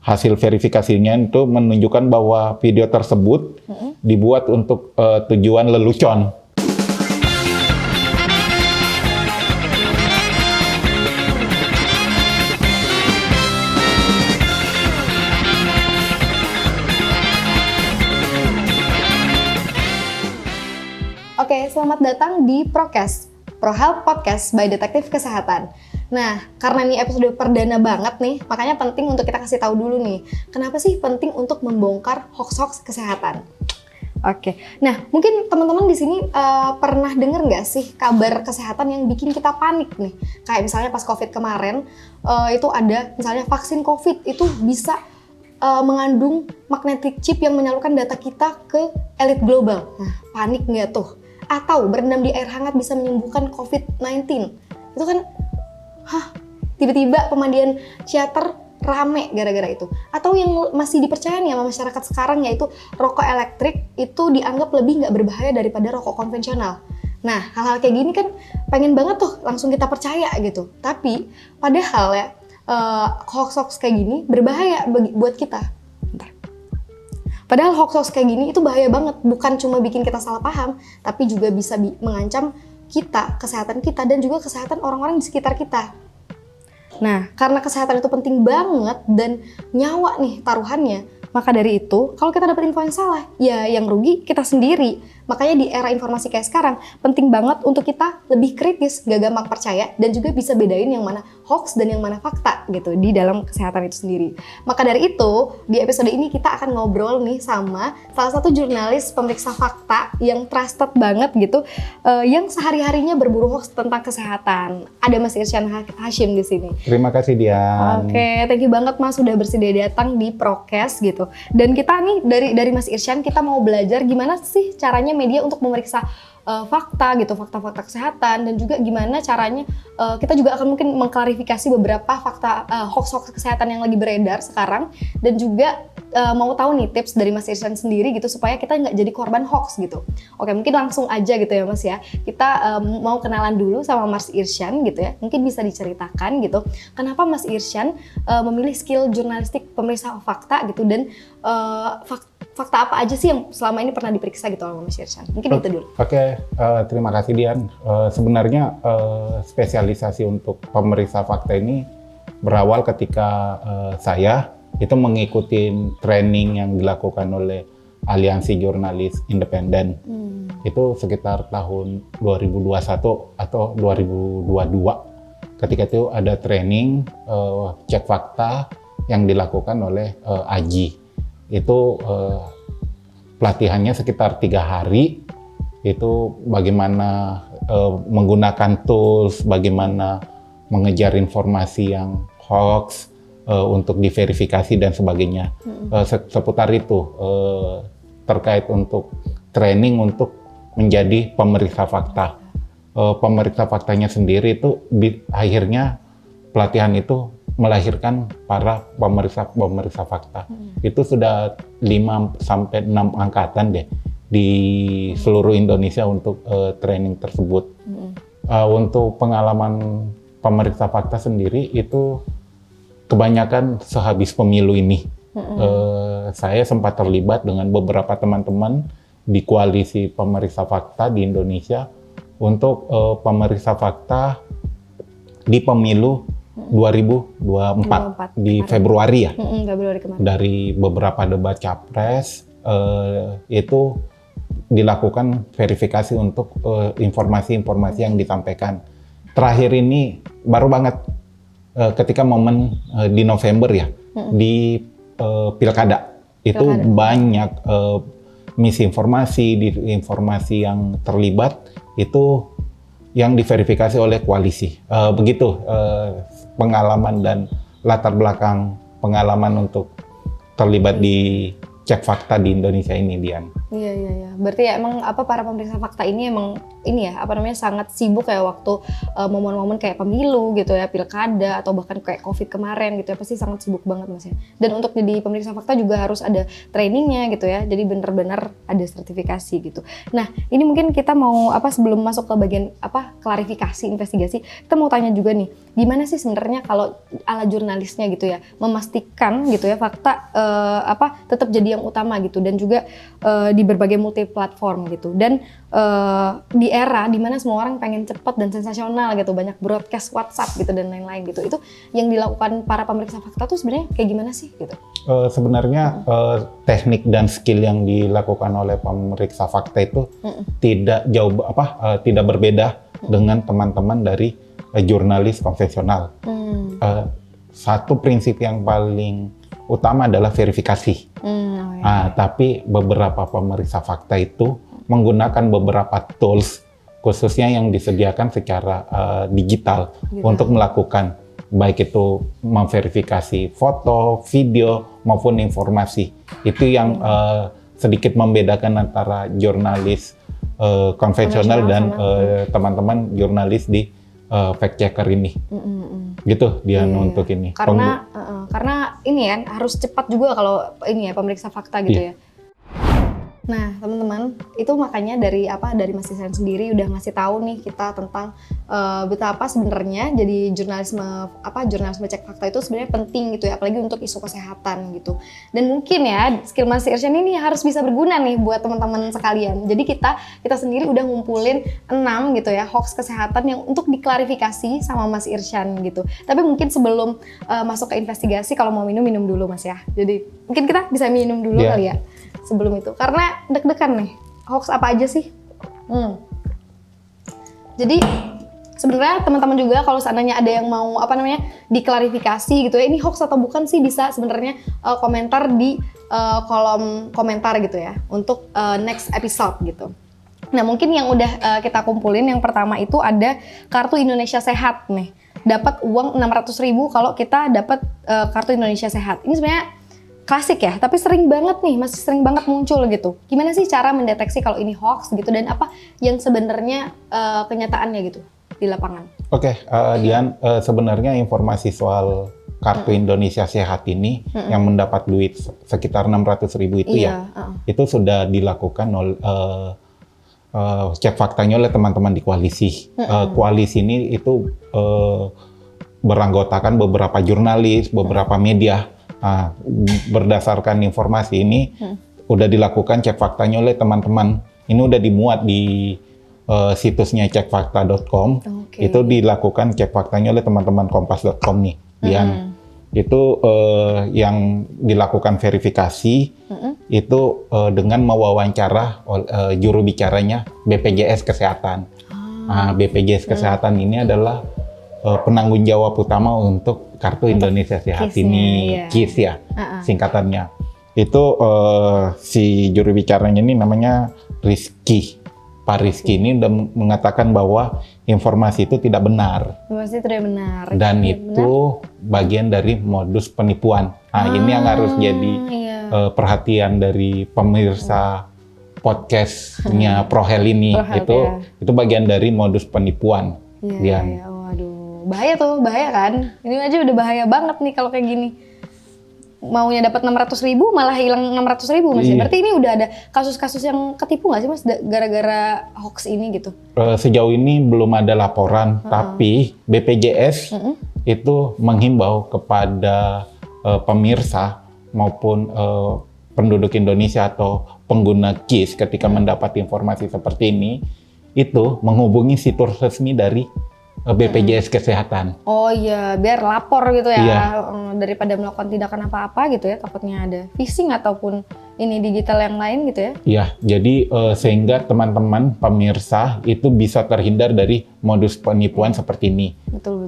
hasil verifikasinya itu menunjukkan bahwa video tersebut dibuat untuk tujuan lelucon. Oke, selamat datang di Prokes, ProHealth Podcast by Detektif Kesehatan. Nah, karena ini episode perdana banget nih, makanya penting untuk kita kasih tahu dulu nih, kenapa sih penting untuk membongkar hoax-hoax kesehatan? Oke, nah mungkin teman-teman di sini pernah dengar nggak sih kabar kesehatan yang bikin kita panik nih? Kayak misalnya pas COVID kemarin, itu ada misalnya vaksin COVID itu bisa mengandung magnetic chip yang menyalurkan data kita ke elit global. Nah, panik nggak tuh? Atau berendam di air hangat bisa menyembuhkan COVID-19. Itu kan, tiba-tiba pemandian teater rame gara-gara itu. Atau yang masih dipercaya nih sama masyarakat sekarang, yaitu rokok elektrik itu dianggap lebih nggak berbahaya daripada rokok konvensional. Nah, hal-hal kayak gini kan pengen banget tuh langsung kita percaya gitu. Tapi padahal ya, hoax-hoax kayak gini berbahaya buat kita. Padahal hoax-hoax kayak gini itu bahaya banget, bukan cuma bikin kita salah paham, tapi juga bisa mengancam kita, kesehatan kita, dan juga kesehatan orang-orang di sekitar kita. Nah, karena kesehatan itu penting banget dan nyawa nih taruhannya, maka dari itu, kalau kita dapat info yang salah, ya yang rugi kita sendiri. Makanya di era informasi kayak sekarang, penting banget untuk kita lebih kritis, gak gampang percaya, dan juga bisa bedain yang mana hoax dan yang mana fakta gitu di dalam kesehatan itu sendiri. Maka dari itu, di episode ini kita akan ngobrol nih sama salah satu jurnalis pemeriksa fakta yang trusted banget gitu, yang sehari-harinya berburu hoax tentang kesehatan. Ada Mas Irsyan Hashim di sini. Terima kasih Dian. Oke, thank you banget Mas sudah bersedia datang di Prokes gitu. Dan kita nih dari Mas Irsyan kita mau belajar gimana sih caranya media untuk memeriksa fakta gitu, fakta-fakta kesehatan, dan juga gimana caranya kita juga akan mungkin mengklarifikasi beberapa fakta hoax-hoax kesehatan yang lagi beredar sekarang, dan juga mau tahu nih tips dari Mas Irsyan sendiri gitu supaya kita nggak jadi korban hoax gitu. Oke, mungkin langsung aja gitu ya Mas ya. Kita mau kenalan dulu sama Mas Irsyan gitu ya. Mungkin bisa diceritakan gitu kenapa Mas Irsyan memilih skill jurnalistik pemeriksa fakta gitu, dan fakta apa aja sih yang selama ini pernah diperiksa gitu sama Mas Irsyan? Mungkin itu dulu. Oke, terima kasih Dian. Sebenarnya spesialisasi untuk pemeriksa fakta ini berawal ketika saya itu mengikuti training yang dilakukan oleh Aliansi Jurnalis Independen. Itu sekitar tahun 2021 atau 2022. Ketika itu ada training cek fakta yang dilakukan oleh AJI. Itu pelatihannya sekitar 3 hari. Itu bagaimana menggunakan tools, bagaimana mengejar informasi yang hoax, untuk diverifikasi dan sebagainya. Seputar itu terkait untuk training untuk menjadi pemeriksa fakta. Pemeriksa faktanya sendiri itu akhirnya pelatihan itu melahirkan para pemeriksa fakta. Itu sudah 5 sampai 6 angkatan deh di seluruh Indonesia untuk training tersebut. Untuk pengalaman pemeriksa fakta sendiri itu kebanyakan sehabis pemilu ini. Saya sempat terlibat dengan beberapa teman-teman di koalisi pemeriksa fakta di Indonesia untuk pemeriksa fakta di pemilu 2024 di Februari ya. Februari kemarin. Dari beberapa debat capres itu dilakukan verifikasi untuk informasi-informasi yang disampaikan. Terakhir ini baru banget ketika momen di November ya, di pilkada itu banyak misinformasi, informasi yang terlibat itu yang diverifikasi oleh koalisi. Begitu pengalaman dan latar belakang pengalaman untuk terlibat di cek fakta di Indonesia ini, Dian. Iya. Berarti ya emang para pemeriksa fakta ini emang ini ya, sangat sibuk ya waktu momen-momen kayak pemilu gitu ya, pilkada atau bahkan kayak COVID kemarin gitu ya, pasti sangat sibuk banget Mas ya. Dan untuk jadi pemeriksa fakta juga harus ada trainingnya gitu ya, jadi benar-benar ada sertifikasi gitu. Nah ini mungkin kita mau sebelum masuk ke bagian klarifikasi investigasi, kita mau tanya juga nih, gimana sih sebenarnya kalau ala jurnalisnya gitu ya, memastikan gitu ya fakta tetap jadi yang utama gitu, dan juga di berbagai multi platform gitu, dan di era dimana semua orang pengen cepat dan sensasional gitu, banyak broadcast WhatsApp gitu dan lain-lain gitu, itu yang dilakukan para pemeriksa fakta tuh sebenarnya kayak gimana sih gitu? Sebenarnya teknik dan skill yang dilakukan oleh pemeriksa fakta itu tidak tidak berbeda dengan teman-teman dari jurnalis konvensional. Satu prinsip yang paling utama adalah verifikasi. Tapi beberapa pemeriksa fakta itu menggunakan beberapa tools khususnya yang disediakan secara digital untuk melakukan, baik itu memverifikasi foto, video maupun informasi. Itu yang sedikit membedakan antara jurnalis konvensional dan teman-teman jurnalis di fact checker ini. Gitu Dian untuk ini. Karena ini ya harus cepat juga kalau ini ya pemeriksa fakta gitu ya. Nah teman-teman, itu makanya dari Mas Ihsan sendiri udah ngasih tahu nih kita tentang betapa sebenarnya jadi jurnalisme cek fakta itu sebenarnya penting gitu ya, apalagi untuk isu kesehatan gitu. Dan mungkin ya skill Mas Ihsan ini harus bisa berguna nih buat teman-teman sekalian. Jadi kita sendiri udah ngumpulin 6 gitu ya hoax kesehatan yang untuk diklarifikasi sama Mas Ihsan gitu. Tapi mungkin sebelum masuk ke investigasi, kalau mau minum dulu Mas ya. Jadi mungkin kita bisa minum dulu kali ya sebelum itu, karena deg-degan nih, hoax apa aja sih? Jadi sebenarnya teman-teman juga kalau seandainya ada yang mau diklarifikasi gitu ya, ini hoax atau bukan sih, bisa sebenarnya komentar di kolom komentar gitu ya untuk next episode gitu. Nah mungkin yang udah kita kumpulin, yang pertama itu ada kartu Indonesia Sehat nih, dapat uang 600.000 kalau kita dapat kartu Indonesia Sehat. Ini sebenarnya klasik ya, tapi masih sering banget muncul gitu. Gimana sih cara mendeteksi kalau ini hoax gitu, dan apa yang sebenarnya kenyataannya gitu di lapangan? Oke, Dian, sebenarnya informasi soal kartu Indonesia Sehat ini yang mendapat duit sekitar 600.000 itu itu sudah dilakukan cek faktanya oleh teman-teman di koalisi. Koalisi ini itu beranggotakan beberapa jurnalis, beberapa media. Berdasarkan informasi ini udah dilakukan cek faktanya oleh teman-teman. Ini udah dimuat di situsnya cekfakta.com. Itu dilakukan cek faktanya oleh teman-teman kompas.com nih, Dian. Itu yang dilakukan verifikasi itu dengan mewawancara juru bicaranya BPJS Kesehatan. BPJS Kesehatan ini adalah penanggung jawab utama untuk kartu Indonesia Sehat ini, KIS ya, singkatannya. Itu si juru bicaranya ini namanya Rizky. Pak Rizky ini udah mengatakan bahwa informasi itu tidak benar. Informasi tidak benar. Dan itu bagian dari modus penipuan. Ini yang harus jadi perhatian dari pemirsa podcastnya Prohel ini. Itu bagian dari modus penipuan. Bahaya kan? Ini aja udah bahaya banget nih kalau kayak gini. Maunya dapat 600.000 malah hilang 600.000 Mas. Berarti ini udah ada kasus-kasus yang ketipu nggak sih Mas gara-gara hoax ini gitu? Sejauh ini belum ada laporan, tapi BPJS itu menghimbau kepada pemirsa maupun penduduk Indonesia atau pengguna KIS ketika mendapat informasi seperti ini, itu menghubungi situs resmi dari BPJS Kesehatan. Oh iya, biar lapor gitu ya, daripada melakukan tindakan apa-apa gitu ya, takutnya ada phishing ataupun ini digital yang lain gitu ya. Iya, jadi sehingga teman-teman pemirsa itu bisa terhindar dari modus penipuan seperti ini. Betul.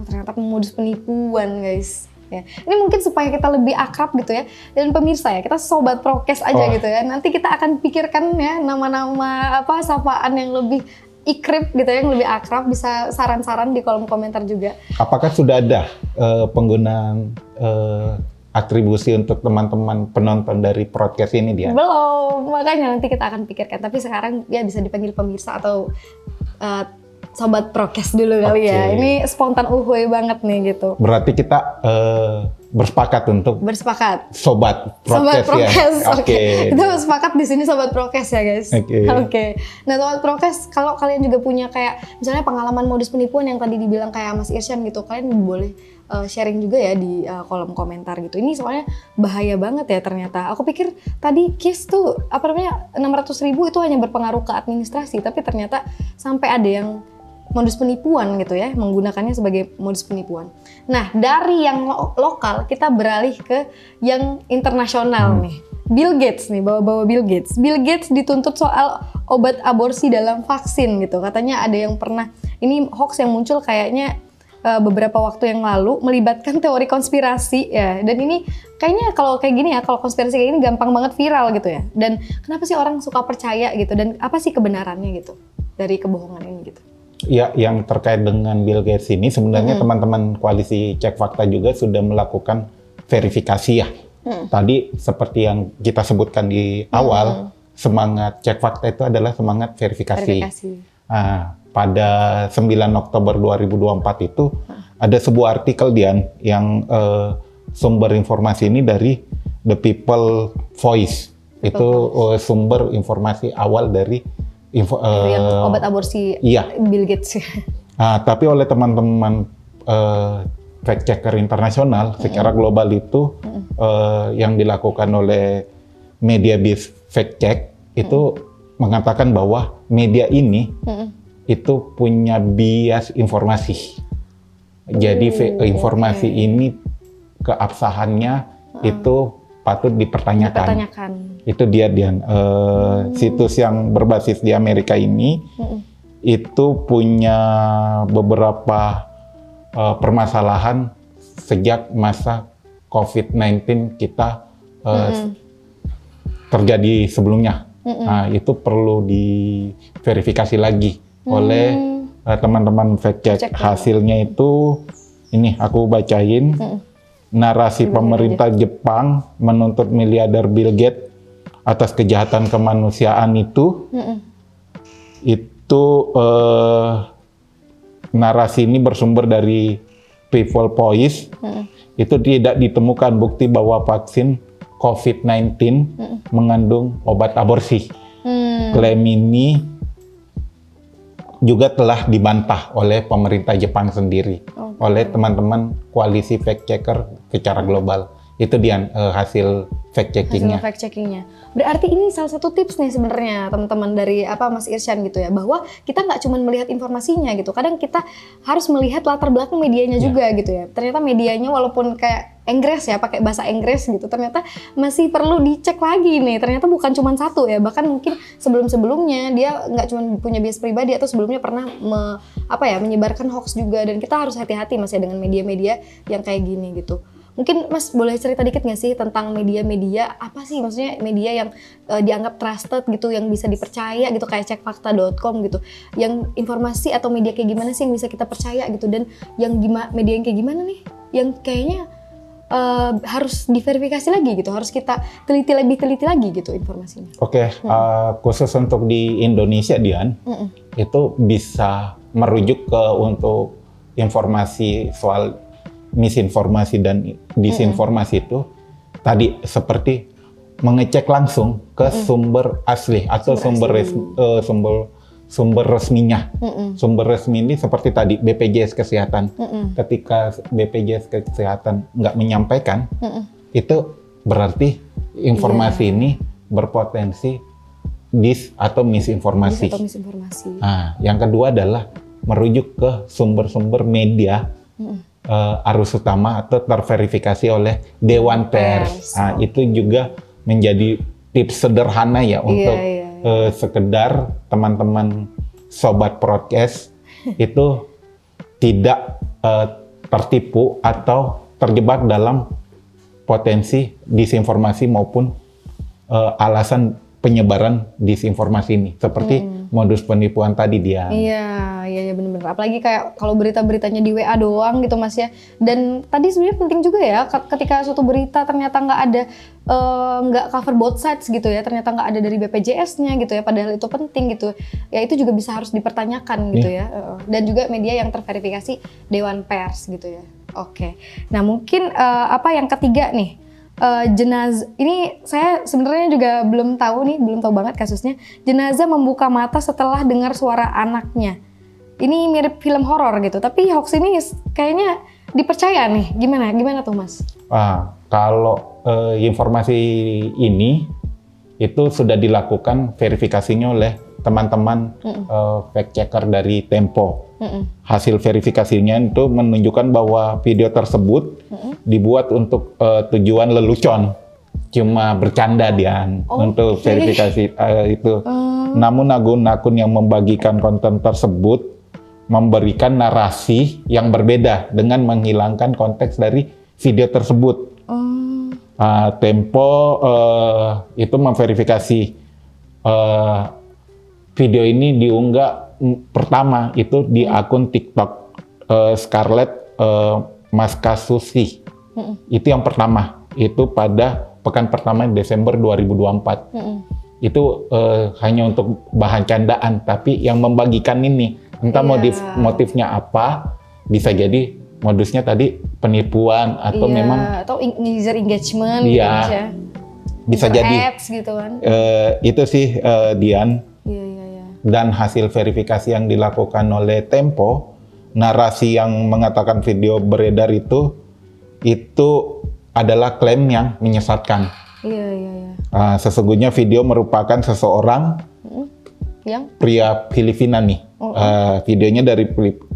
Ternyata modus penipuan guys. Ya. Ini mungkin supaya kita lebih akrab gitu ya, dan pemirsa ya, kita sobat prokes aja gitu ya. Nanti kita akan pikirkan ya nama-nama sapaan yang lebih ikrip gitu ya, yang lebih akrab. Bisa saran-saran di kolom komentar juga. Apakah sudah ada penggunaan atribusi untuk teman-teman penonton dari podcast ini dia? Belum, makanya nanti kita akan pikirkan. Tapi sekarang ya bisa dipanggil pemirsa atau sobat prokes dulu kali ya. Ini spontan uhuy banget nih gitu. Berarti kita bersepakat untuk sobat prokes ya. Oke. Kita sepakat di sini sobat prokes ya guys. Oke. Nah sobat prokes, kalau kalian juga punya kayak misalnya pengalaman modus penipuan yang tadi dibilang kayak Mas Irsyan gitu, kalian boleh sharing juga ya di kolom komentar gitu. Ini soalnya bahaya banget ya ternyata. Aku pikir tadi case tuh 600.000 itu hanya berpengaruh ke administrasi, tapi ternyata sampai ada yang modus penipuan gitu ya, menggunakannya sebagai modus penipuan. Nah, dari yang lokal kita beralih ke yang internasional nih. Bill Gates nih, bawa-bawa Bill Gates. Bill Gates dituntut soal obat aborsi dalam vaksin gitu. Katanya ada yang pernah, ini hoax yang muncul kayaknya beberapa waktu yang lalu melibatkan teori konspirasi ya. Dan ini kayaknya kalau kayak gini ya, kalau konspirasi kayak gini gampang banget viral gitu ya. Dan kenapa sih orang suka percaya gitu, dan apa sih kebenarannya gitu dari kebohongan ini gitu? Ya, yang terkait dengan Bill Gates ini sebenarnya teman-teman koalisi Cek Fakta juga sudah melakukan verifikasi ya. Tadi seperti yang kita sebutkan di awal, semangat Cek Fakta itu adalah semangat verifikasi. Nah, pada 9 Oktober 2024 itu ada sebuah artikel Dian yang sumber informasi ini dari The People Voice. Itu sumber informasi awal dari obat aborsi Bill Gates. Tapi oleh teman-teman fact checker internasional secara global itu yang dilakukan oleh media based fact check itu mengatakan bahwa media ini itu punya bias informasi. Jadi informasi ini keabsahannya itu patut dipertanyakan. Itu dia Dian. Situs yang berbasis di Amerika ini itu punya beberapa permasalahan sejak masa COVID-19 kita terjadi sebelumnya. Nah, itu perlu diverifikasi lagi oleh teman-teman fact check. Hasilnya itu ini aku bacain. Narasi pemerintah Jepang menuntut miliarder Bill Gates atas kejahatan kemanusiaan itu narasi ini bersumber dari People Voice. Itu tidak ditemukan bukti bahwa vaksin COVID-19 mengandung obat aborsi. Klaim ini juga telah dibantah oleh pemerintah Jepang sendiri, oleh teman-teman koalisi fact checker secara global. Itu dia hasil fact checkingnya. Berarti ini salah satu tips nih sebenarnya teman-teman dari Mas Irsyan gitu ya, bahwa kita nggak cuma melihat informasinya gitu. Kadang kita harus melihat latar belakang medianya juga gitu ya. Ternyata medianya walaupun kayak Inggris ya, pakai bahasa Inggris gitu, ternyata masih perlu dicek lagi nih. Ternyata bukan cuma satu ya, bahkan mungkin sebelum-sebelumnya dia nggak cuma punya bias pribadi atau sebelumnya pernah menyebarkan hoax juga. Dan kita harus hati-hati Mas ya dengan media-media yang kayak gini gitu. Mungkin Mas boleh cerita dikit nggak sih tentang media-media, apa sih maksudnya media yang dianggap trusted gitu, yang bisa dipercaya gitu, kayak cekfakta.com gitu. Yang informasi atau media kayak gimana sih yang bisa kita percaya gitu, dan yang media yang kayak gimana nih yang kayaknya harus diverifikasi lagi gitu, harus kita lebih teliti lagi gitu informasinya. Khusus untuk di Indonesia Dian, itu bisa merujuk ke untuk informasi soal misinformasi dan disinformasi itu tadi seperti mengecek langsung ke sumber asli atau sumber resminya. Sumber resmi ini seperti tadi BPJS Kesehatan. Ketika BPJS Kesehatan nggak menyampaikan, itu berarti informasi ini berpotensi dis atau misinformasi. Nah, yang kedua adalah merujuk ke sumber-sumber media arus utama atau terverifikasi oleh Dewan Pers. Nah, itu juga menjadi tips sederhana ya untuk sekedar teman-teman sobat podcast itu tidak tertipu atau terjebak dalam potensi disinformasi maupun alasan penyebaran disinformasi ini. Seperti modus penipuan tadi dia. Iya bener-bener. Apalagi kayak kalau berita-beritanya di WA doang gitu Mas ya. Dan tadi sebenarnya penting juga ya ketika suatu berita ternyata nggak ada nggak cover both sides gitu ya, ternyata nggak ada dari BPJS-nya gitu ya, padahal itu penting gitu. Ya itu juga bisa harus dipertanyakan gitu ya. Dan juga media yang terverifikasi Dewan Pers gitu ya. Oke. Nah mungkin yang ketiga nih. Jenazah ini saya sebenarnya juga belum tahu banget kasusnya. Jenazah membuka mata setelah dengar suara anaknya. Ini mirip film horor gitu, tapi hoax ini kayaknya dipercaya nih. Gimana tuh Mas? Kalau informasi ini itu sudah dilakukan verifikasinya oleh teman-teman fact checker dari Tempo. Hasil verifikasinya itu menunjukkan bahwa video tersebut dibuat untuk tujuan lelucon, cuma bercanda dia untuk verifikasi itu. Namun akun-akun yang membagikan konten tersebut memberikan narasi yang berbeda dengan menghilangkan konteks dari video tersebut. Tempo itu memverifikasi video ini diunggah pertama itu di akun TikTok Scarlett Maskasusi. Itu yang pertama, itu pada pekan pertama Desember 2024. Itu hanya untuk bahan candaan, tapi yang membagikan ini entah motifnya apa, bisa jadi modusnya tadi penipuan atau memang atau user engagement gitu ya. Bisa jadi ads gitu kan. Itu sih Dian. Iya. Dan hasil verifikasi yang dilakukan oleh Tempo, narasi yang mengatakan video beredar itu adalah klaim yang menyesatkan. Iya. Sesungguhnya video merupakan seseorang yang pria Filipina nih. Videonya dari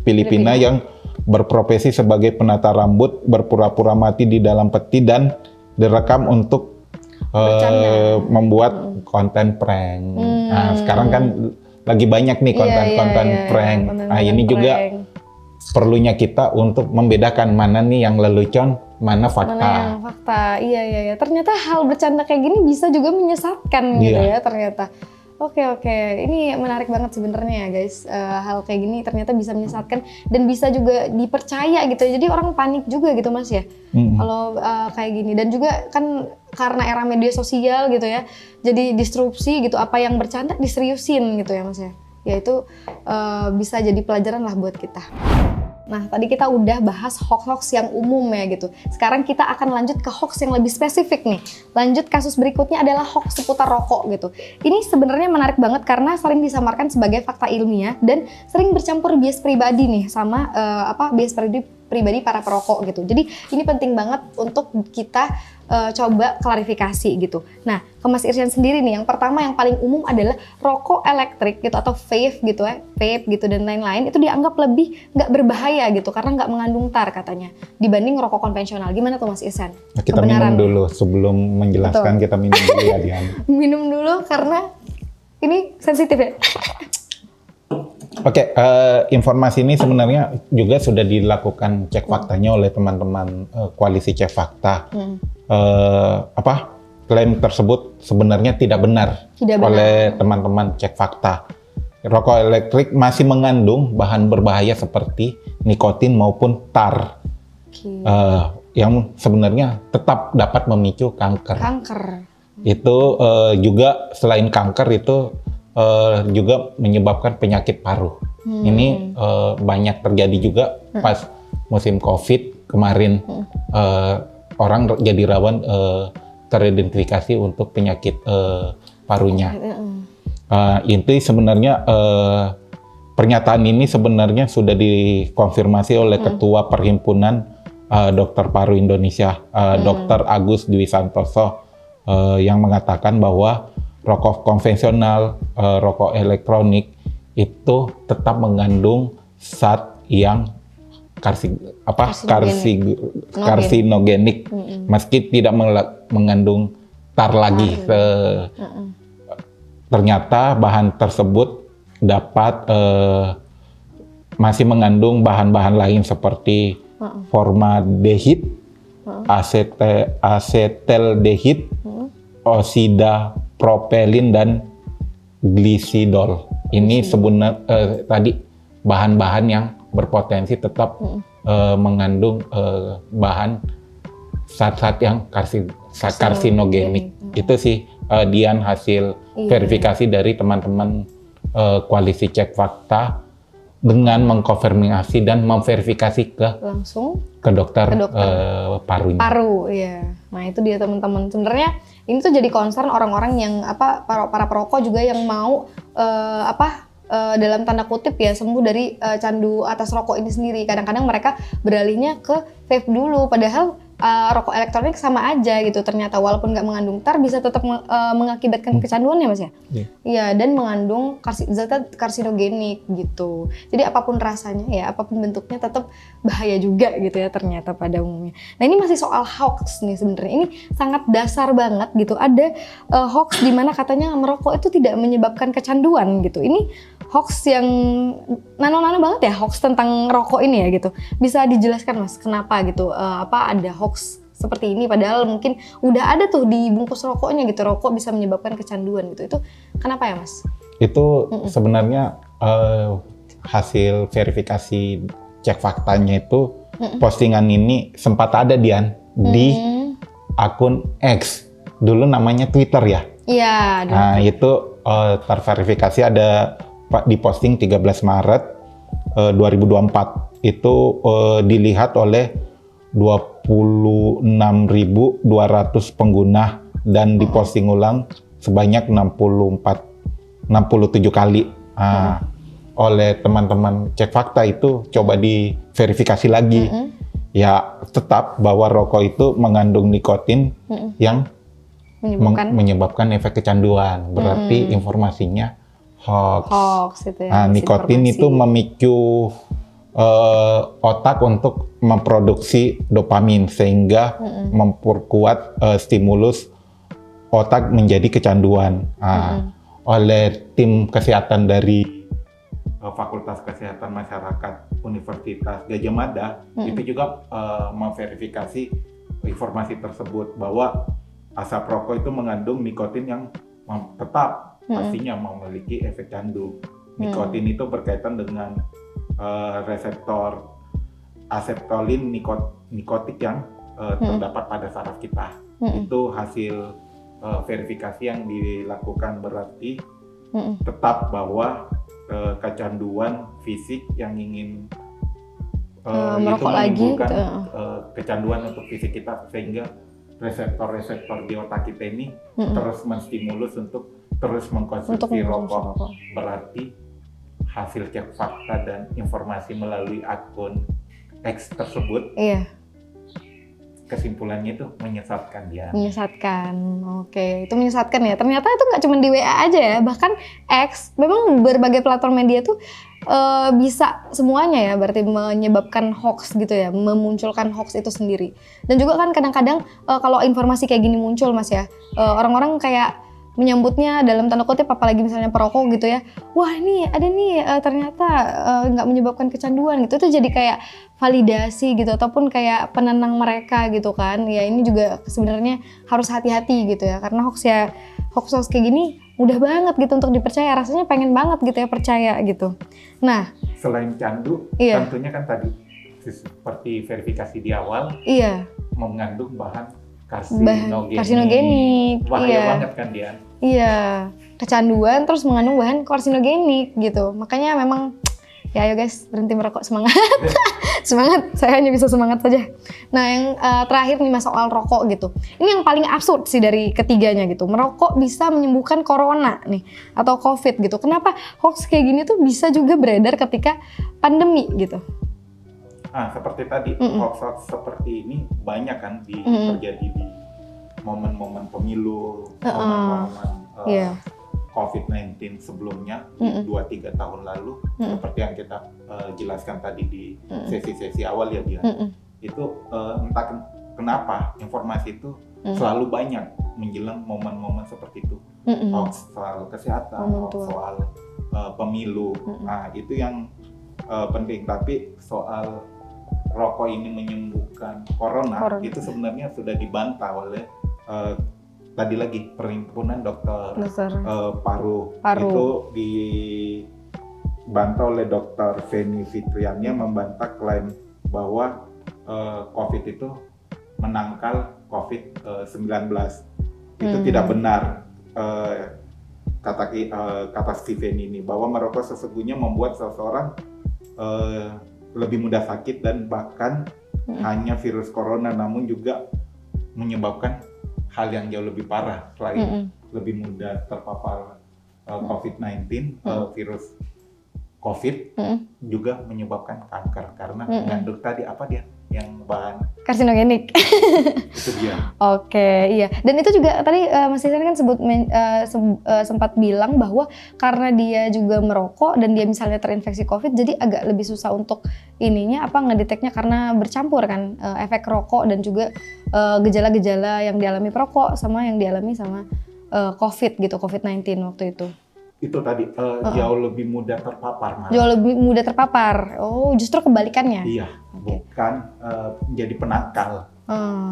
Filipina yang berprofesi sebagai penata rambut, berpura-pura mati di dalam peti dan direkam untuk membuat konten prank. Sekarang kan lagi banyak nih konten prank. Ini juga perlunya kita untuk membedakan mana nih yang lelucon, mana fakta. Mana yang fakta. Iya. Ternyata hal bercanda kayak gini bisa juga menyesatkan gitu ya ternyata. Oke. Ini menarik banget sebenarnya ya guys. Hal kayak gini ternyata bisa menyesatkan dan bisa juga dipercaya gitu. Jadi orang panik juga gitu Mas ya. Kalau kayak gini. Dan juga kan karena era media sosial gitu ya. Jadi disrupsi gitu. Apa yang bercanda diseriusin gitu ya Mas ya. Ya itu bisa jadi pelajaran lah buat kita. Nah, tadi kita udah bahas hoax-hoax yang umum ya gitu. Sekarang kita akan lanjut ke hoax yang lebih spesifik nih. Lanjut kasus berikutnya adalah hoax seputar rokok gitu. Ini sebenarnya menarik banget karena sering disamarkan sebagai fakta ilmiah dan sering bercampur bias pribadi nih sama bias pribadi para perokok gitu. Jadi ini penting banget untuk kita coba klarifikasi gitu. Nah, ke Mas Irsyan sendiri nih, yang pertama yang paling umum adalah rokok elektrik gitu atau vape gitu ya, vape gitu dan lain-lain itu dianggap lebih nggak berbahaya gitu karena nggak mengandung tar katanya dibanding rokok konvensional. Gimana tuh Mas Irsyan? Kita minum dulu sebelum menjelaskan. Betul. Kita minum dulu ya Dian. Minum dulu karena ini sensitif ya. Oke, informasi ini sebenarnya juga sudah dilakukan cek faktanya oleh teman-teman koalisi cek fakta. Klaim tersebut sebenarnya tidak benar oleh teman-teman cek fakta. Rokok elektrik masih mengandung bahan berbahaya seperti nikotin maupun tar, yang sebenarnya tetap dapat memicu kanker. Itu juga selain kanker itu juga menyebabkan penyakit paru. Ini banyak terjadi juga pas musim COVID kemarin. Orang jadi rawan teridentifikasi untuk penyakit parunya. Inti sebenarnya pernyataan ini sebenarnya sudah dikonfirmasi oleh Ketua Perhimpunan Dokter Paru Indonesia, Dr. Agus Dwi Santoso, yang mengatakan bahwa rokok konvensional, rokok elektronik itu tetap mengandung zat yang karsinogenik, meski tidak mengandung tar lagi. Ternyata bahan tersebut dapat masih mengandung bahan-bahan lain seperti formaldehid, asetaldehid, osida propelin dan glisidol. ini sebenarnya tadi bahan-bahan yang berpotensi tetap mengandung bahan zat-zat yang karsinogenik. Itu sih Dian hasil verifikasi dari teman-teman koalisi cek fakta dengan mengkonfirmasi dan memverifikasi langsung ke dokter, parunya. Paru, iya. Nah itu dia teman-teman. Sebenarnya ini tuh jadi concern orang-orang yang para perokok juga yang mau dalam tanda kutip ya sembuh dari candu atas rokok ini sendiri. Kadang-kadang mereka beralihnya ke vape dulu, padahal rokok elektronik sama aja gitu ternyata, walaupun nggak mengandung tar bisa tetap mengakibatkan kecanduan ya Mas ya? Iya, dan mengandung zat karsinogenik gitu. Jadi apapun rasanya ya, apapun bentuknya tetap bahaya juga gitu ya ternyata pada umumnya. Nah ini masih soal hoax nih sebenarnya, ini sangat dasar banget gitu. Ada hoax di mana katanya merokok itu tidak menyebabkan kecanduan gitu. Ini hoax yang nano-nano banget ya, hoax tentang rokok ini ya gitu. Bisa dijelaskan Mas kenapa gitu, ada hoax seperti ini padahal mungkin udah ada tuh di bungkus rokoknya gitu, rokok bisa menyebabkan kecanduan gitu. Itu kenapa ya Mas? Itu sebenarnya hasil verifikasi cek faktanya itu postingan ini sempat ada Dian di akun X, dulu namanya Twitter ya. Iya. Nah itu terverifikasi ada di posting 13 Maret 2024. Itu dilihat oleh 26.200 pengguna dan diposting ulang sebanyak 67 kali. Oleh teman-teman cek fakta itu coba diverifikasi lagi. Ya tetap bahwa rokok itu mengandung nikotin yang menyebabkan efek kecanduan. Berarti informasinya hoax itu ya. Nikotin itu memicu otak untuk memproduksi dopamin sehingga memperkuat stimulus otak menjadi kecanduan. Oleh tim kesehatan dari Fakultas Kesehatan Masyarakat Universitas Gadjah Mada itu juga memverifikasi informasi tersebut bahwa asap rokok itu mengandung nikotin yang tetap pastinya memiliki efek candu. Nikotin itu berkaitan dengan reseptor aseptolin nikotik yang terdapat pada saraf kita. Itu hasil verifikasi yang dilakukan, berarti tetap bahwa kecanduan fisik yang ingin itu menimbulkan kecanduan untuk fisik kita, sehingga reseptor-reseptor di otak kita ini terus menstimulus untuk terus mengkonsumsi rokok. Berarti hasil cek fakta dan informasi melalui akun X tersebut, kesimpulannya itu menyesatkan ya. Menyesatkan, oke. Itu menyesatkan ya. Ternyata itu nggak cuma di WA aja ya, bahkan X, memang berbagai platform media tuh bisa semuanya ya, berarti menyebabkan hoax gitu ya, memunculkan hoax itu sendiri. Dan juga kan kadang-kadang kalau informasi kayak gini muncul Mas ya, orang-orang kayak menyambutnya dalam tanda kutip, apalagi misalnya perokok gitu ya, wah ini ada nih ternyata nggak menyebabkan kecanduan gitu. Itu jadi kayak validasi gitu, ataupun kayak penenang mereka gitu kan. Ya ini juga sebenarnya harus hati-hati gitu ya, karena hoax kayak gini mudah banget gitu untuk dipercaya, rasanya pengen banget gitu ya percaya gitu. Nah, selain candu, tentunya kan tadi seperti verifikasi di awal, mengandung bahan karsinogenik. Bahaya banget kan dia. Iya, kecanduan terus mengandung bahan karsinogenik gitu. Makanya memang ya ayo guys, berhenti merokok, semangat. Semangat, saya hanya bisa semangat saja. Nah yang terakhir nih Mas, soal rokok gitu. Ini yang paling absurd sih dari ketiganya gitu. Merokok bisa menyembuhkan corona nih atau COVID gitu. Kenapa hoax kayak gini tuh bisa juga beredar ketika pandemi gitu? Seperti tadi, hoax seperti ini banyak kan terjadi di momen-momen pemilu, momen-momen COVID-19 sebelumnya, 2-3 tahun lalu, seperti yang kita jelaskan tadi di sesi-sesi awal ya dia. Itu entah kenapa informasi itu selalu banyak menjelang momen-momen seperti itu. Hoax soal kesehatan, hoax soal pemilu, itu yang penting. Tapi soal rokok ini menyembuhkan corona. Itu sebenarnya sudah dibantah oleh tadi lagi Perhimpunan Dokter Dokter. Paru Paru. itu dibantah oleh Dr. Feni Fitriannya membantah klaim bahwa COVID itu menangkal COVID-19. Itu tidak benar, kata Steven ini, bahwa merokok sesungguhnya membuat seseorang lebih mudah sakit dan bahkan hanya virus corona, namun juga menyebabkan hal yang jauh lebih parah. Selain lebih mudah terpapar COVID-19, virus COVID juga menyebabkan kanker karena mengandung tadi apa dia yang bahan Karsinogenik. itu dia. Oke, iya. Dan itu juga tadi Mas Isan kan sempat bilang bahwa karena dia juga merokok dan dia misalnya terinfeksi COVID, jadi agak lebih susah untuk ngedeteknya karena bercampur kan efek rokok dan juga gejala-gejala yang dialami perokok sama yang dialami sama COVID gitu, COVID-19 waktu itu. Itu tadi jauh lebih mudah terpapar malah. Jauh lebih mudah terpapar. Oh, justru kebalikannya. Iya, bukan menjadi penangkal.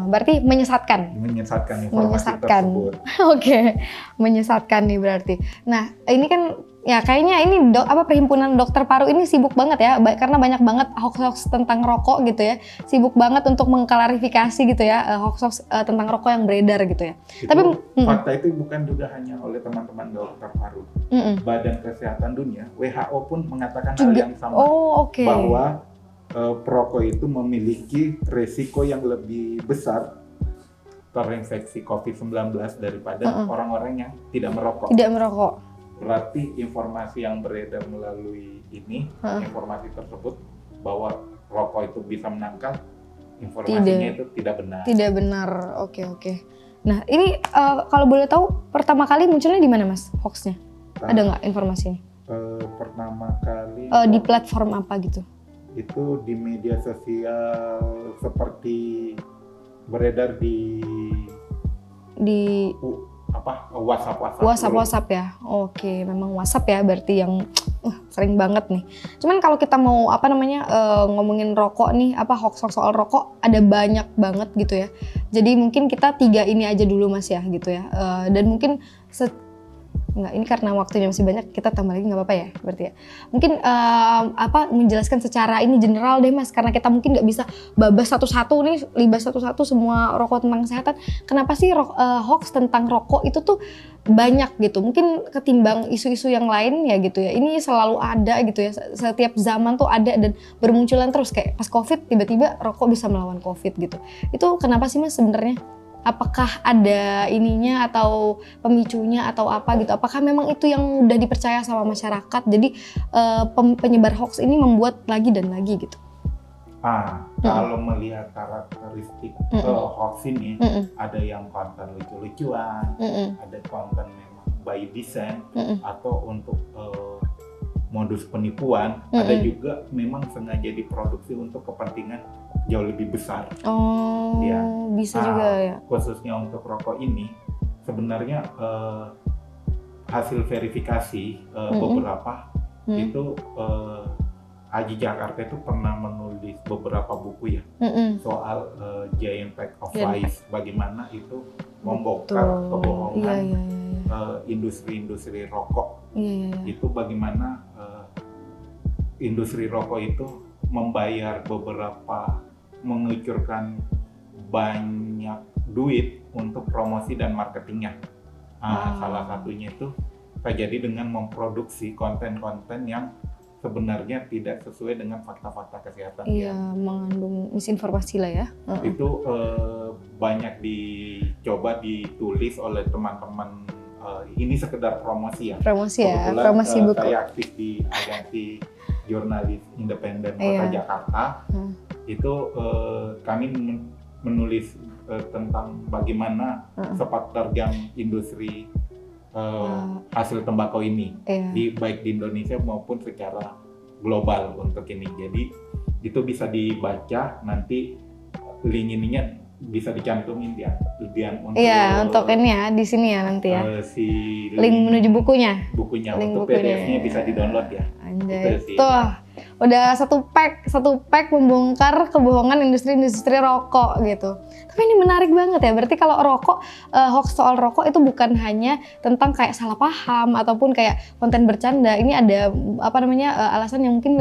Berarti menyesatkan. Menyesatkan informasi tersebut. Oke, menyesatkan nih berarti. Nah, ini kan ya kayaknya ini Perhimpunan Dokter Paru ini sibuk banget ya, karena banyak banget hoax-hoax tentang rokok gitu ya. Sibuk banget untuk mengklarifikasi gitu ya, hoax-hoax tentang rokok yang beredar gitu ya. Itu, tapi fakta itu bukan juga hanya oleh teman-teman dokter paru. Badan Kesehatan Dunia, WHO pun mengatakan hal yang sama. Bahwa perokok itu memiliki resiko yang lebih besar terinfeksi COVID-19 daripada orang-orang yang tidak merokok. Tidak merokok. Berarti informasi yang beredar melalui informasi tersebut bahwa rokok itu bisa menangkal, informasinya itu tidak benar. Tidak benar, oke. Nah ini kalau boleh tahu pertama kali munculnya di mana Mas hoaxnya? Ada nggak informasinya? Pertama kali di platform apa gitu? Itu di media sosial seperti beredar di WhatsApp ya. Oke, memang WhatsApp ya berarti yang sering banget nih. Cuman kalau kita mau ngomongin rokok nih, hoax soal rokok ada banyak banget gitu ya. Jadi mungkin kita 3 ini aja dulu Mas ya gitu ya. Dan mungkin ini karena waktunya masih banyak, kita tambah lagi nggak apa-apa ya berarti ya. Mungkin menjelaskan secara ini general deh Mas, karena kita mungkin nggak bisa libas satu-satu semua rokok tentang kesehatan. Kenapa sih hoax tentang rokok itu tuh banyak gitu? Mungkin ketimbang isu-isu yang lain ya gitu ya. Ini selalu ada gitu ya, setiap zaman tuh ada dan bermunculan terus, kayak pas COVID tiba-tiba rokok bisa melawan COVID gitu. Itu kenapa sih Mas sebenarnya? Apakah ada ininya atau pemicunya atau apa gitu? Apakah memang itu yang mudah dipercaya sama masyarakat? Jadi penyebar hoax ini membuat lagi dan lagi gitu. Kalau melihat karakteristik hoax ini, ada yang konten lucu-lucuan, ada konten memang by design atau untuk modus penipuan, ada juga memang sengaja diproduksi untuk kepentingan jauh lebih besar. Bisa juga ya. Khususnya untuk rokok ini, sebenarnya hasil verifikasi beberapa itu Aji Jakarta itu pernah menulis beberapa buku ya soal Giant Pack of Lies, bagaimana itu membongkar kebohongan industri-industri rokok. Itu bagaimana industri rokok itu membayar mengucurkan banyak duit untuk promosi dan marketingnya. Salah satunya itu terjadi dengan memproduksi konten-konten yang sebenarnya tidak sesuai dengan fakta-fakta kesehatan. Mengandung misinformasi lah ya. Itu banyak dicoba ditulis oleh teman-teman. Ini sekedar promosi ya. Promosi buku. Saya aktif di agensi jurnalis independen Kota Jakarta. Itu kami menulis tentang bagaimana sepak terjang industri hasil tembakau ini, baik di Indonesia maupun secara global untuk ini. Jadi itu bisa dibaca, nanti link ininya bisa dicantumin dia untuk ini ya di sini ya nanti ya. Si link menuju bukunya link untuk PDF-nya bisa di-download ya. Tuh udah satu pack membongkar kebohongan industri rokok gitu. Tapi ini menarik banget ya, berarti kalau rokok, hoax soal rokok itu bukan hanya tentang kayak salah paham ataupun kayak konten bercanda. Ini ada alasan yang mungkin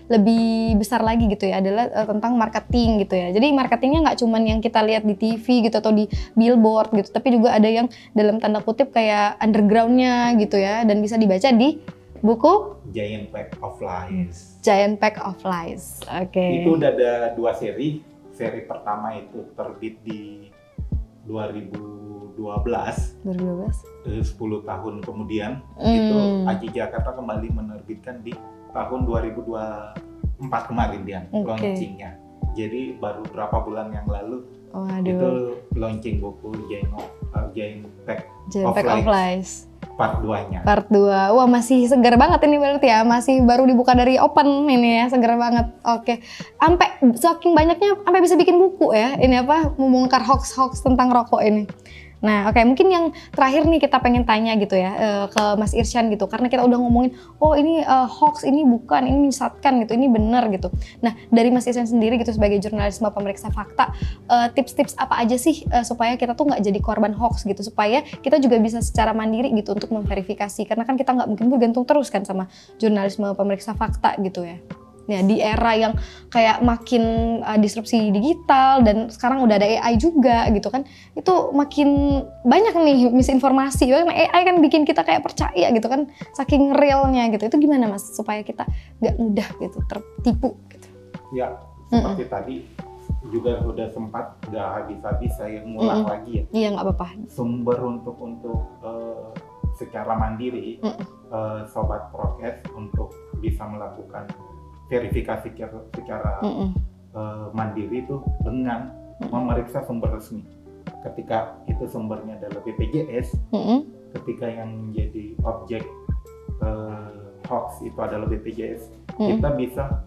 lebih besar lagi gitu ya, adalah tentang marketing gitu ya. Jadi marketingnya nggak cuman yang kita lihat di TV gitu atau di billboard gitu, tapi juga ada yang dalam tanda kutip kayak undergroundnya gitu ya, dan bisa dibaca di buku Giant Pack of Lies. Giant Pack of Lies. Oke. Itu udah ada 2 seri. Seri pertama itu terbit di 2012. 10 tahun kemudian itu Aji Jakarta kembali menerbitkan di tahun 2024 kemarin dia launchingnya. Jadi baru berapa bulan yang lalu itu launching buku Giant Pack of Lies. Part 2-nya. Part 2. Wah, masih segar banget ini berarti ya. Masih baru dibuka dari open ini ya, segar banget. Oke. Sampai saking banyaknya sampai bisa bikin buku ya. Ini membongkar hoax tentang rokok ini. Nah, oke, mungkin yang terakhir nih kita pengen tanya gitu ya ke Mas Irsyan gitu, karena kita udah ngomongin, oh ini hoax, ini bukan, ini menyesatkan gitu, ini benar gitu. Nah, dari Mas Irsyan sendiri gitu sebagai jurnalisme pemeriksa fakta, tips-tips apa aja sih supaya kita tuh nggak jadi korban hoax gitu, supaya kita juga bisa secara mandiri gitu untuk memverifikasi, karena kan kita nggak mungkin bergantung terus kan sama jurnalisme pemeriksa fakta gitu ya. Ya, di era yang kayak makin disrupsi digital dan sekarang udah ada AI juga gitu kan, itu makin banyak nih misinformasi. AI kan bikin kita kayak percaya gitu kan, saking realnya gitu. Itu gimana Mas supaya kita nggak mudah gitu tertipu gitu? Ya, seperti tadi juga udah sempat nggak habis-habis saya ngulang lagi ya. Iya, nggak apa-apa. Sumber untuk secara mandiri sobat prokes untuk bisa melakukan verifikasi secara mandiri itu dengan memeriksa sumber resmi. Ketika itu sumbernya adalah BPJS, ketika yang menjadi objek hoax itu adalah BPJS, kita bisa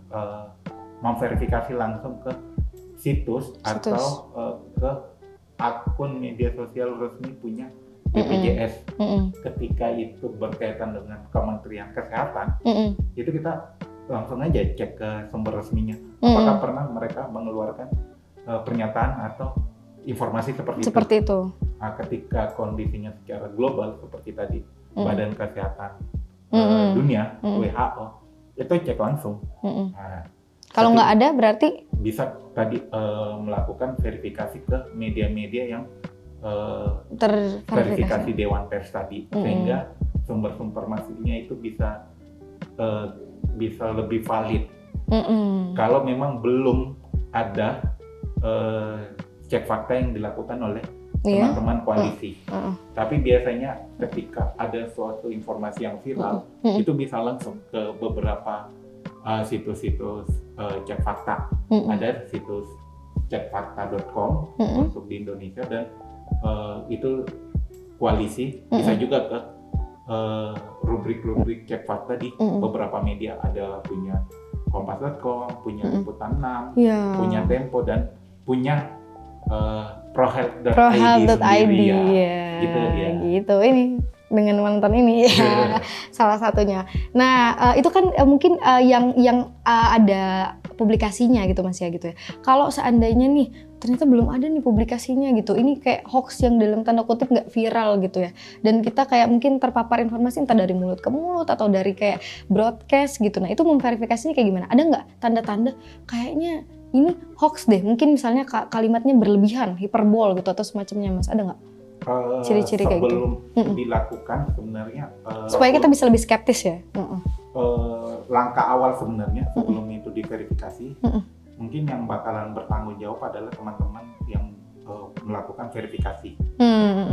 memverifikasi langsung ke situs. Atau ke akun media sosial resmi punya BPJS. Ketika itu berkaitan dengan Kementerian Kesehatan, itu kita langsung aja cek ke sumber resminya. Apakah pernah mereka mengeluarkan pernyataan atau informasi seperti itu. Nah, ketika kondisinya secara global seperti tadi Badan Kesehatan Dunia WHO, itu cek langsung. Nah, kalau nggak ada berarti bisa tadi melakukan verifikasi ke media-media yang terverifikasi Dewan Pers tadi, sehingga sumber-sumber informasinya itu bisa lebih valid. Kalau memang belum ada cek fakta yang dilakukan oleh teman-teman koalisi. Tapi biasanya ketika ada suatu informasi yang viral, itu bisa langsung ke beberapa situs-situs cek fakta. Ada situs cekfakta.com untuk di Indonesia, dan itu koalisi. Bisa juga ke rubrik-rubrik cek fakta di beberapa media. Ada punya Kompas.com, punya Liputan 6, punya Tempo, dan punya prohealth.id sendiri ya. Gitu. Ini dengan menonton ini ya, salah satunya. Nah, itu kan mungkin yang ada publikasinya gitu Mas ya gitu ya. Kalau seandainya nih ternyata belum ada nih publikasinya gitu, ini kayak hoax yang dalam tanda kutip nggak viral gitu ya, dan kita kayak mungkin terpapar informasi entah dari mulut ke mulut atau dari kayak broadcast gitu. Nah, itu memverifikasinya kayak gimana? Ada nggak tanda-tanda kayaknya ini hoax deh, mungkin misalnya kalimatnya berlebihan, hiperbol gitu atau semacamnya Mas, ada nggak ciri-ciri kayak gitu? Sebelum dilakukan sebenarnya supaya kita bisa lebih skeptis ya. Langkah awal sebenarnya sebelum itu diverifikasi, mungkin yang bakalan bertanggung jawab adalah teman-teman yang melakukan verifikasi.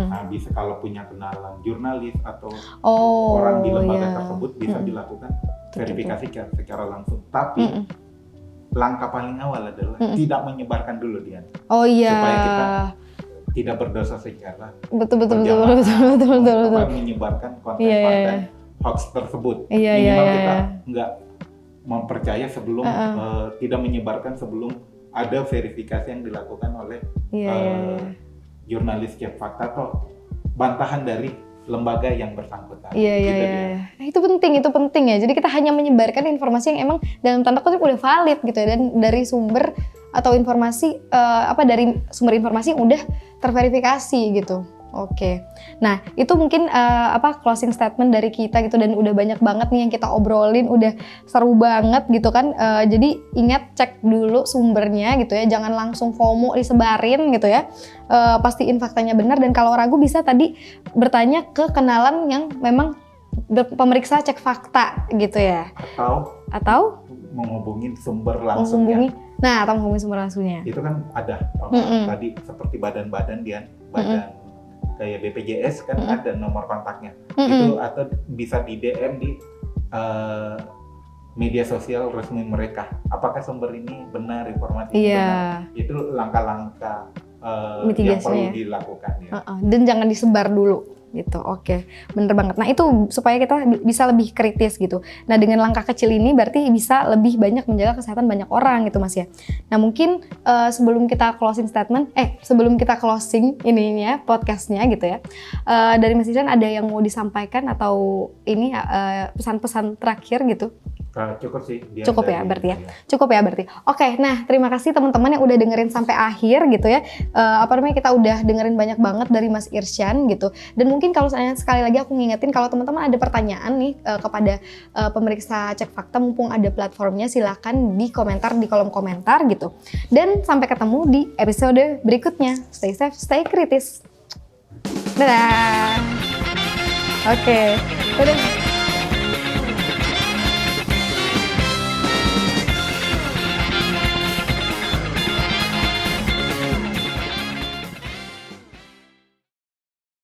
Nah, bisa kalau punya kenalan jurnalis atau orang di lembaga tersebut bisa dilakukan verifikasi secara langsung. Tapi langkah paling awal adalah tidak menyebarkan dulu dia. Supaya kita tidak berdosa secara betul. Menyebarkan konten hoax tersebut. Minimal kita nggak mempercaya sebelum tidak menyebarkan sebelum ada verifikasi yang dilakukan oleh jurnalis cek fakta atau bantahan dari lembaga yang bersangkutan. Nah, itu penting ya. Jadi kita hanya menyebarkan informasi yang emang dalam tanda kutip udah valid gitu ya, dan dari sumber atau informasi dari sumber informasi yang udah terverifikasi gitu. Oke. Nah, itu mungkin closing statement dari kita gitu, dan udah banyak banget nih yang kita obrolin, udah seru banget gitu kan. Jadi ingat, cek dulu sumbernya gitu ya, jangan langsung FOMO disebarin gitu ya. Pastiin faktanya benar, dan kalau ragu bisa tadi bertanya ke kenalan yang memang pemeriksa cek fakta gitu ya. Atau menghubungi sumber langsungnya. Atau menghubungi sumber langsungnya. Itu kan ada tadi seperti badan-badan kayak BPJS kan ada nomor kontaknya. Itu atau bisa di DM di media sosial resmi mereka. Apakah sumber ini benar, informasi ini benar? Itu langkah-langkah yang perlu dilakukan ya. Dan jangan disebar dulu gitu. Oke, bener banget. Nah, itu supaya kita bisa lebih kritis gitu. Nah, dengan langkah kecil ini berarti bisa lebih banyak menjaga kesehatan banyak orang gitu, Mas ya. Nah, mungkin sebelum kita closing ininya podcastnya gitu ya, dari Mas Ihsan ada yang mau disampaikan atau ini pesan-pesan terakhir gitu? Cukup sih. Cukup ya berarti. Oke, nah terima kasih teman-teman yang udah dengerin sampai akhir gitu ya. Kita udah dengerin banyak banget dari Mas Irsyan gitu. Dan mungkin kalau sekali lagi aku ngingetin, kalau teman-teman ada pertanyaan nih kepada pemeriksa cek fakta, mumpung ada platformnya, silakan di kolom komentar gitu. Dan sampai ketemu di episode berikutnya. Stay safe, stay kritis. Dadah. Oke. Dadah.